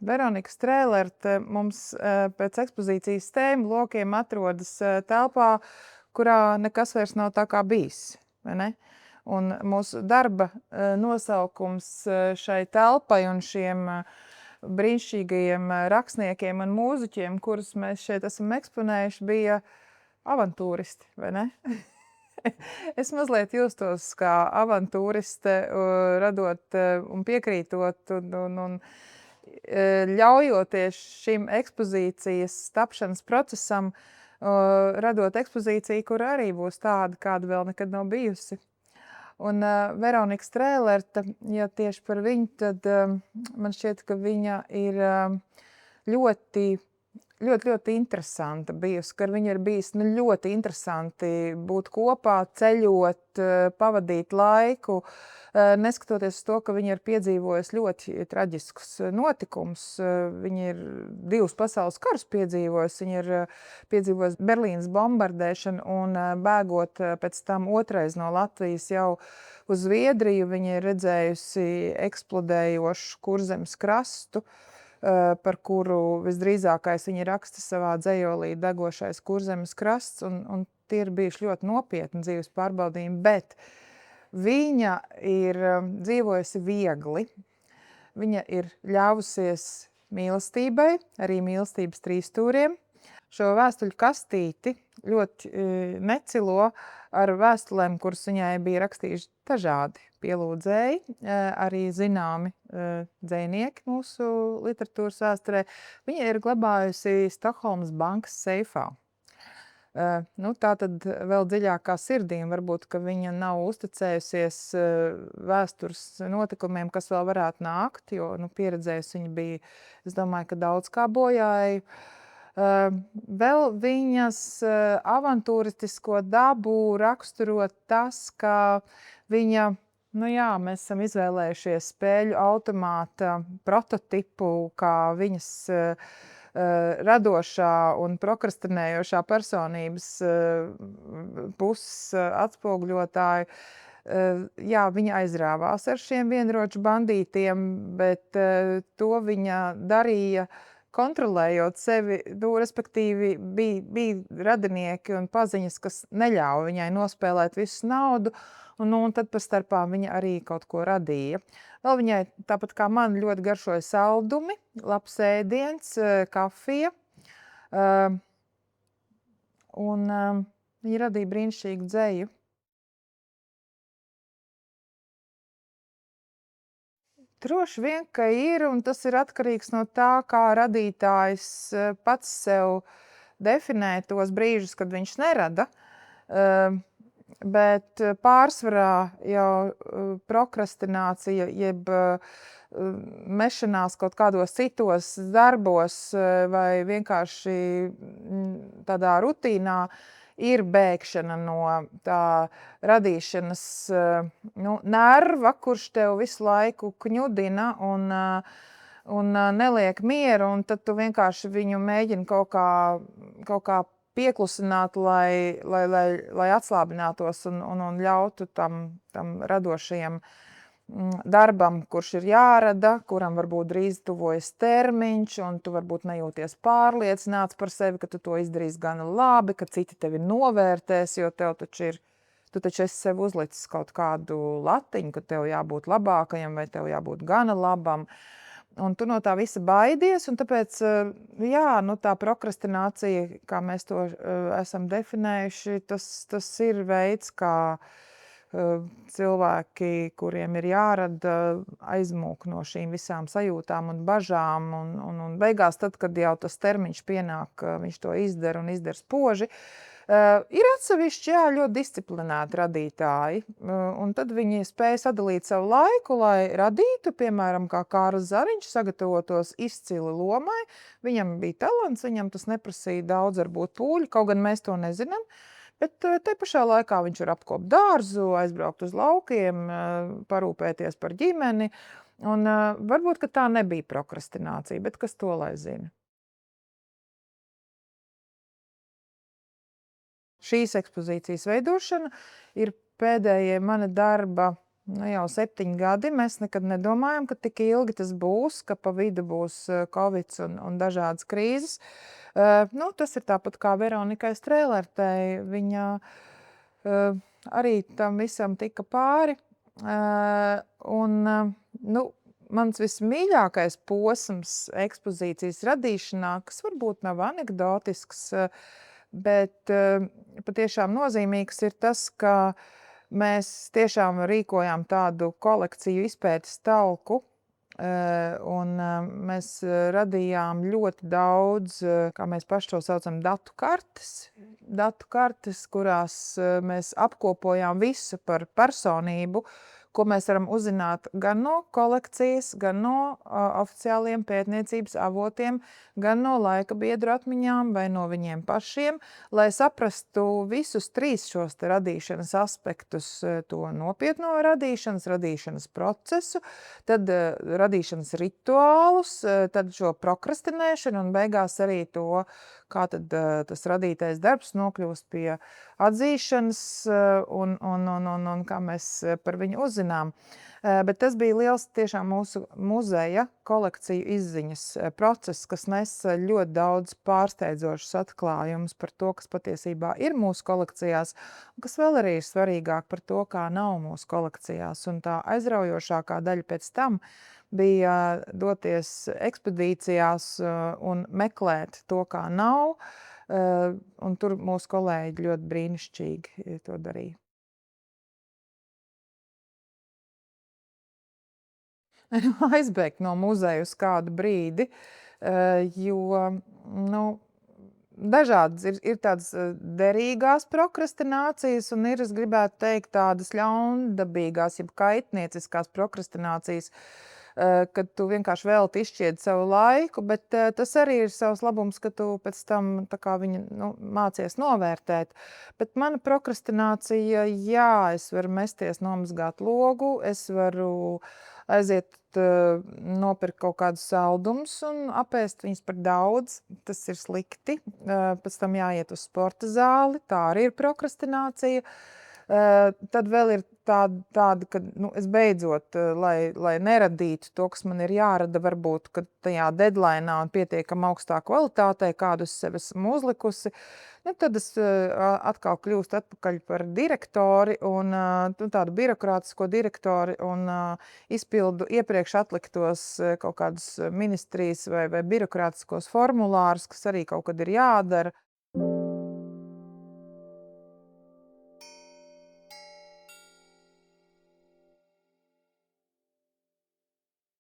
Veronika Strēlerte mums pēc ekspozīcijas tēmu lokiem atrodas telpā, kurā nekas vairs nav tā kā bijis, vai ne? Un mūsu darba nosaukums šai telpai un šiem brīnišķīgajiem rakstniekiem un mūziķiem, kurus mēs šeit esam eksponējuši, bija avantūristi, vai ne? Es mazliet justos kā avantūriste, radot un piekrītot un ļaujoties šim ekspozīcijas tapšanas procesam, radot ekspozīciju, kur arī būs tāda, kāda vēl nekad nav bijusi. Un Veronika Strēlerte, ja tieši par viņu, tad man šķiet, ka viņa ir ļoti interesanta bijusi, ka ar viņu ir bijis ļoti interesanti būt kopā, ceļot, pavadīt laiku, neskatoties uz to, ka viņa ir piedzīvojusi ļoti traģiskus notikumus. Viņa ir 2 pasaules karus piedzīvojusi, viņa ir piedzīvojusi Berlīnas bombardēšanu un bēgot pēc tam otrais no Latvijas jau uz Zviedriju, viņa ir redzējusi eksplodējošu Kurzemes krastu, par kuru visdrīzākais viņa raksta savā dzejolī Degošais Kurzemes krasts, un tie ir bijuši ļoti nopietni dzīves pārbaudījumi, bet viņa ir dzīvojusi viegli. Viņa ir ļāvusies mīlestībai, arī mīlestības 3 stūriem. Šo vēstuļu kastīti ļoti necilo ar vēstulēm, kuras viņai bija rakstījuši dažādi pielūdzēji, arī zināmi dzejnieki mūsu literatūras vēsturē. Viņa ir glabājusi Stokholmas bankas seifā. Tā tad vēl dziļākā sirdīm varbūt, ka viņa nav uzticējusies vēstures notikumiem, kas vēl varētu nākt, jo pieredzējusi viņa bija, es domāju, ka daudz kā bojāja. Vēl viņas avantūristisko dabu raksturot tas, ka viņa, mēs esam izvēlējušies spēļu automāta prototipu, kā viņas radošā un prokrastinējošā personības puses atspoguļotāju. Viņa aizrāvās ar šiem vienroču bandītiem, bet to viņa darīja kontrolējot sevi, respektīvi bija radinieki un paziņas, kas neļauj viņai nospēlēt visu naudu, un tad par starpām viņa arī kaut ko radīja. Vēl viņai, tāpat kā man, ļoti garšoja saldumi, labs ēdiens, kafija, un viņa radīja brīnišķīgu dzeju. Droši vien, ka ir, un tas ir atkarīgs no tā, kā radītājs pats sev definē tos brīžus, kad viņš nerada, bet pārsvarā jau prokrastinācija, jeb mešanās kaut kādos citos darbos vai vienkārši tādā rutīnā ir bēgšana no tā radīšanas nerva, kurš tev visu laiku kņudina un neliek mieru, un tad tu vienkārši viņu mēģini kaut kā pieklusināt, lai atslābinātos un ļautu tam radošajam darbam, kurš ir jārada, kuram varbūt drīz tuvojas termiņš, un tu varbūt nejūties pārliecināts par sevi, ka tu to izdarīsi gana labi, ka citi tevi novērtēs, jo tu taču esi sev uzlicis kaut kādu latiņu, ka tev jābūt labākajam vai tev jābūt gana labam. Un tu no tā visa baidies, un tāpēc, tā prokrastinācija, kā mēs to esam definējuši, tas ir veids, kā cilvēki, kuriem ir jārada, aizmūk no šīm visām sajūtām un bažām, un beigās tad, kad jau tas termiņš pienāk, viņš to izdara un izdara spoži. Ir atsevišķi, jā, ļoti disciplinēti radītāji, un tad viņi spēja sadalīt savu laiku, lai radītu, piemēram, kā Kārlis Zariņš sagatavotos izcili lomai. Viņam bija talants, viņam tas neprasīja daudz varbūt pūļu, kaut gan mēs to nezinām. Bet te pašā laikā viņš var apkopt dārzu, aizbraukt uz laukiem, parūpēties par ģimeni. Un varbūt, ka tā nebija prokrastinācija, bet kas to lai zina. Šīs ekspozīcijas veidošana ir pēdējie mana darba jau 7 gadi. Mēs nekad nedomājam, ka tik ilgi tas būs, ka pa vidu būs Covids un dažādas krīzes. Tas ir tāpat kā Veronikai Strēlertei. Viņa arī tam visam tika pāri. Mans vismīļākais posms ekspozīcijas radīšanā, kas varbūt nav anekdotisks, bet patiešām nozīmīgs ir tas, ka mēs tiešām rīkojām tādu kolekciju izpētes talku, un mēs radījām ļoti daudz, kā mēs paši to saucam, datu kartes, kurās mēs apkopojām visu par personību, ko mēs varam uzzināt gan no kolekcijas, gan no oficiāliem pētniecības avotiem, gan no laika biedru atmiņām vai no viņiem pašiem, lai saprastu visus 3 šos te radīšanas aspektus, to nopietno radīšanas procesu, tad radīšanas rituālus, tad šo prokrastinēšanu un beigās arī to, kā tad tas radītais darbs nokļūst pie atzīšanas un kā mēs par viņu uzzinām. Bet tas bija liels tiešām mūsu muzeja kolekciju izziņas process, kas nesa ļoti daudz pārsteidzošus atklājumus par to, kas patiesībā ir mūsu kolekcijās, un kas vēl arī ir svarīgāk par to, kā nav mūsu kolekcijās. Un tā aizraujošākā daļa pēc tam bija doties ekspedīcijās un meklēt to, kā nav, un tur mūsu kolēģi ļoti brīnišķīgi to darīja. Aizbēgt no muzeja uz kādu brīdi, jo, dažādas ir tādas derīgās prokrastinācijas un ir, es gribētu teikt, tādas ļaundabīgās, jeb kaitnieciskās prokrastinācijas, kad tu vienkārši velti izšķiedi savu laiku, bet tas arī ir savs labums, ka tu pēc tam tā kā viņu mācies novērtēt. Bet mana prokrastinācija, jā, es varu mesties nomazgāt logu, es varu aiziet nopirkt kaut kādus saldumus un apēst viņus par daudz. Tas ir slikti. Pēc tam jāiet uz sporta zāli. Tā arī ir prokrastinācija. Tad vēl ir tāda, ka es beidzot, lai neradītu to, kas man ir jārada, varbūt, kad tajā deadline'ā un pietiekam augstā kvalitātē, kādu es sev esmu uzlikusi, tad es atkal kļūstu atpakaļ par direktori un tādu birokrātisko direktori un izpildu iepriekš atliktos kaut kādus ministrijas vai birokrātiskos formulārus, kas arī kaut kad ir jādara.